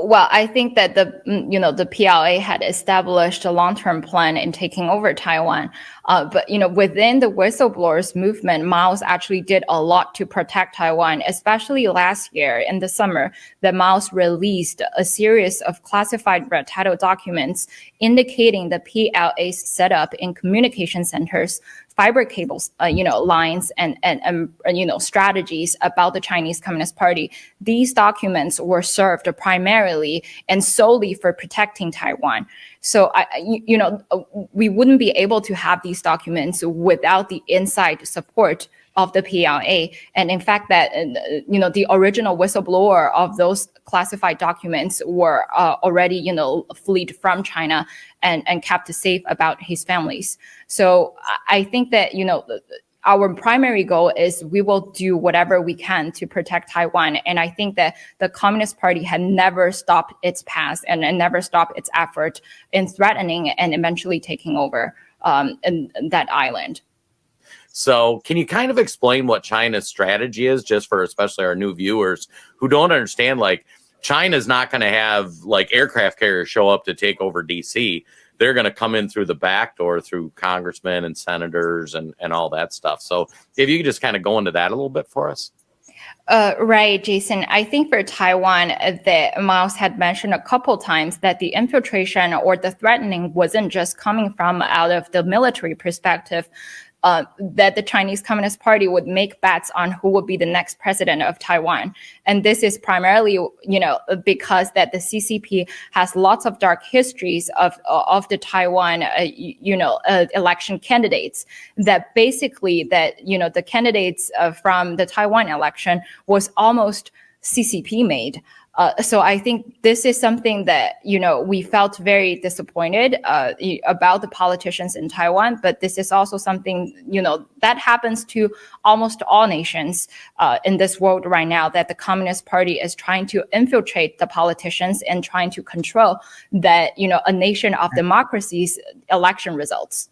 Well, I think that the PLA had established a long-term plan in taking over Taiwan. But within the whistleblowers movement, Mao's actually did a lot to protect Taiwan, especially last year in the summer, that Mao's released a series of classified red title documents indicating the PLA's setup in communication centers, fiber cables, lines and strategies about the Chinese Communist Party. These documents were served primarily and solely for protecting Taiwan. So, we wouldn't be able to have these documents without the inside support of the PLA. And in fact, that, the original whistleblower of those classified documents were already, fled from China and kept safe about his families. So I think that, our primary goal is we will do whatever we can to protect Taiwan. And I think that the Communist Party had never stopped its path and never stopped its effort in threatening and eventually taking over in that island. So can you kind of explain what China's strategy is, just for especially our new viewers who don't understand, like, China's not going to have like aircraft carriers show up to take over DC. They're going to come in through the back door through congressmen and senators and all that stuff. So if you could just kind of go into that a little bit for us. Right, Jason. I think for Taiwan, that Mao's had mentioned a couple times that the infiltration or the threatening wasn't just coming from out of the military perspective, that the Chinese Communist Party would make bets on who would be the next president of Taiwan. And this is primarily, because that the CCP has lots of dark histories of the Taiwan, election candidates, that basically that, the candidates from the Taiwan election was almost CCP made. So I think this is something that, we felt very disappointed about the politicians in Taiwan, but this is also something, that happens to almost all nations in this world right now, that the Communist Party is trying to infiltrate the politicians and trying to control that, a nation of democracy's election results.